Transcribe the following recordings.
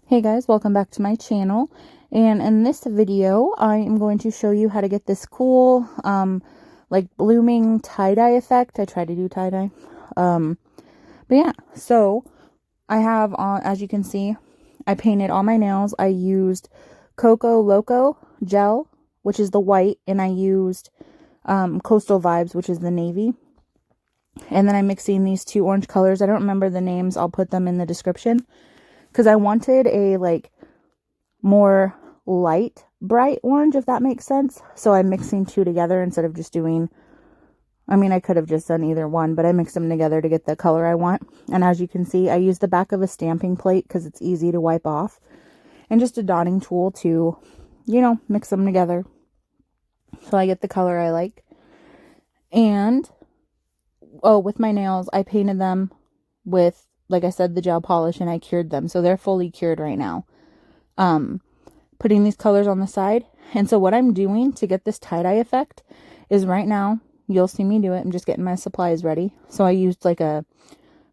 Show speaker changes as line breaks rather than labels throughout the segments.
Hey guys, welcome back to my channel. And in this video, I am going to show you how to get this cool, like blooming tie-dye effect. I try to do tie-dye. But yeah, so I have on, as you can see, I painted all my nails. I used Coco Loco gel, which is the white, and I used Coastal Vibes, which is the navy. And then I'm mixing these two orange colors. I don't remember the names. I'll put them in the description. Because I wanted a like more light bright orange, if that makes sense. So I'm mixing two together instead of just doing, I mean, I could have just done either one, but I mixed them together to get the color I want. And as you can see, I used the back of a stamping plate because it's easy to wipe off, and just a dotting tool to, you know, mix them together so I get the color I like. And oh, with my nails, I painted them with, like I said, the gel polish, and I cured them. So they're fully cured right now. Putting these colors on the side. And so what I'm doing to get this tie-dye effect is right now, you'll see me do it. I'm just getting my supplies ready. So I used like a,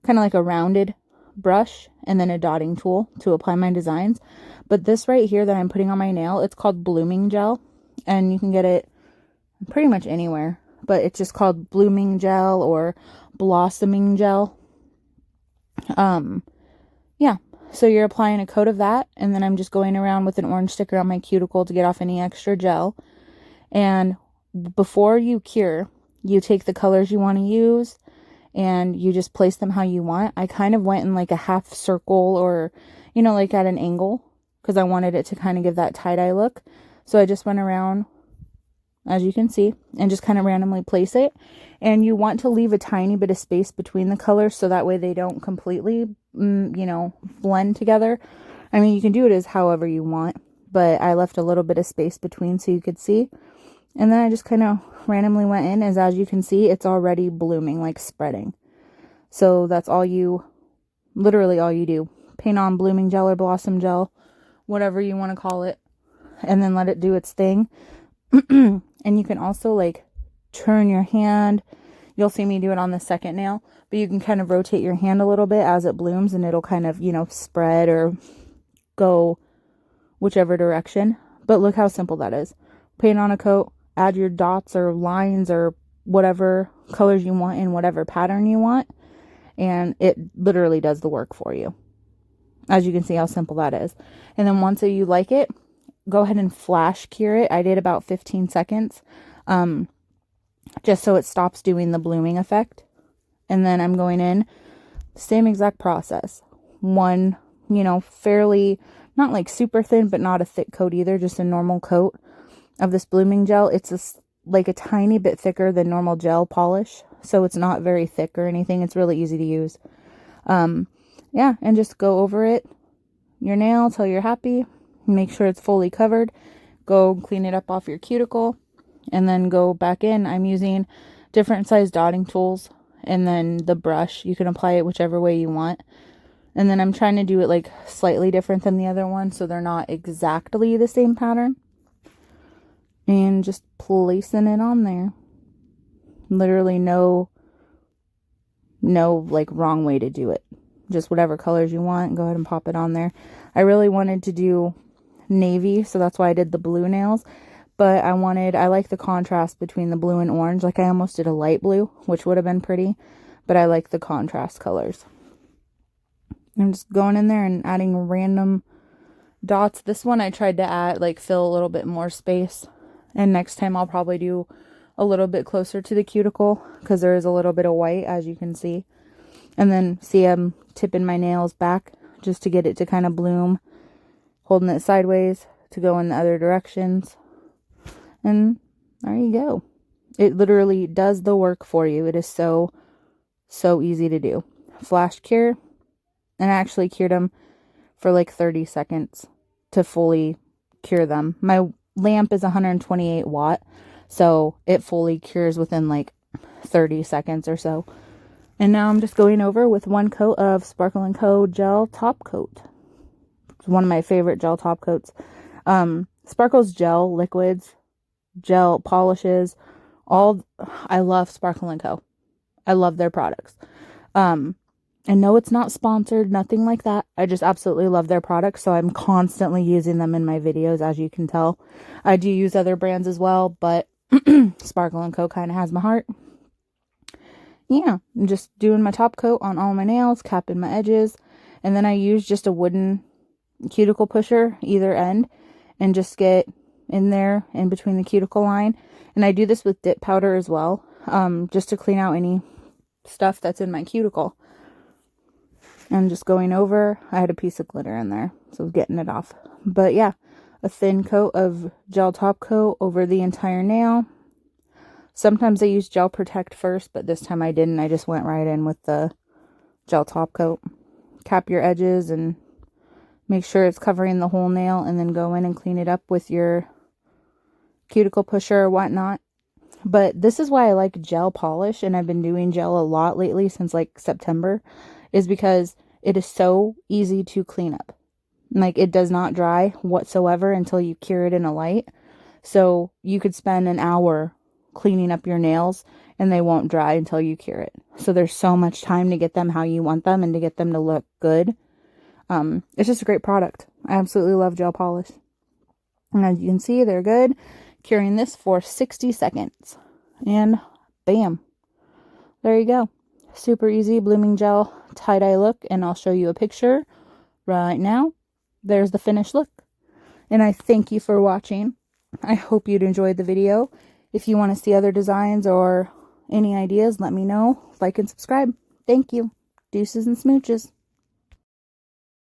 kind of like a rounded brush and then a dotting tool to apply my designs. But this right here that I'm putting on my nail, it's called blooming gel. And you can get it pretty much anywhere. But it's just called blooming gel or blossoming gel. Yeah, so you're applying a coat of that, and then I'm just going around with an orange sticker on my cuticle to get off any extra gel. And before you cure, you take the colors you want to use and you just place them how you want. I kind of went in like a half circle, or, you know, like at an angle, because I wanted it to kind of give that tie-dye look. So I just went around, as you can see, and just kind of randomly place it. And you want to leave a tiny bit of space between the colors so that way they don't completely, you know, blend together. I mean, you can do it as however you want, but I left a little bit of space between so you could see. And then I just kind of randomly went in, as you can see, it's already blooming, like spreading. So that's all you, literally all you do. Paint on blooming gel or blossom gel, whatever you want to call it, and then let it do its thing. And you can also like turn your hand. You'll see me do it on the second nail, but you can kind of rotate your hand a little bit as it blooms, and it'll kind of, you know, spread or go whichever direction. But look how simple that is. Paint on a coat, add your dots or lines or whatever colors you want in whatever pattern you want, and it literally does the work for you. As you can see how simple that is. And then once you like it, go ahead and flash cure it. I did about 15 seconds. Just so it stops doing the blooming effect. And then I'm going in, same exact process. One, you know, fairly, not like super thin, but not a thick coat either, just a normal coat of this blooming gel. It's like a tiny bit thicker than normal gel polish, so it's not very thick or anything. It's really easy to use. Yeah, and just go over it, your nail, till you're happy. Make sure it's fully covered. Go clean it up off your cuticle. And then go back in. I'm using different size dotting tools, and then the brush, you can apply it whichever way you want. And then I'm trying to do it like slightly different than the other one, so they're not exactly the same pattern. And just placing it on there. Literally no like wrong way to do it. Just whatever colors you want, go ahead and pop it on there. I really wanted to do navy, so that's why I did the blue nails. But I like the contrast between the blue and orange. Like I almost did a light blue, which would have been pretty, but I like the contrast colors. I'm just going in there and adding random dots. This one I tried to add, like fill a little bit more space. And next time I'll probably do a little bit closer to the cuticle, because there is a little bit of white, as you can see. And then see, I'm tipping my nails back just to get it to kind of bloom. Holding it sideways to go in the other directions. And there you go. It literally does the work for you. It is so easy to do. Flash cure. And I actually cured them for like 30 seconds to fully cure them. My lamp is 128 watt. So it fully cures within like 30 seconds or so. And now I'm just going over with one coat of Sparkle & Co. gel top coat. It's one of my favorite gel top coats. Sparkle's gel liquids, gel polishes, I love Sparkle & Co. I love their products. And no, it's not sponsored, nothing like that. I just absolutely love their products, so I'm constantly using them in my videos, as you can tell. I do use other brands as well, but Sparkle & Co. kind of has my heart. Yeah, I'm just doing my top coat on all my nails, capping my edges, and then I use just a wooden cuticle pusher either end and just get in there in between the cuticle line. And I do this with dip powder as well, just to clean out any stuff that's in my cuticle. And just going over, I had a piece of glitter in there, so getting it off. But yeah, a thin coat of gel top coat over the entire nail. Sometimes I use gel protect first, but this time I didn't. I just went right in with the gel top coat. Cap your edges and make sure it's covering the whole nail, and then go in and clean it up with your cuticle pusher or whatnot. But this is why I like gel polish, and I've been doing gel a lot lately since like September, is because it is so easy to clean up. Like, it does not dry whatsoever until you cure it in a light. So you could spend an hour cleaning up your nails and they won't dry until you cure it. So there's so much time to get them how you want them and to get them to look good. It's just a great product. I absolutely love gel polish. And as you can see, they're good. Curing this for 60 seconds. And bam. There you go. Super easy blooming gel tie-dye look. And I'll show you a picture right now. There's the finished look. And I thank you for watching. I hope you'd enjoyed the video. If you want to see other designs or any ideas, let me know. Like and subscribe. Thank you. Deuces and smooches.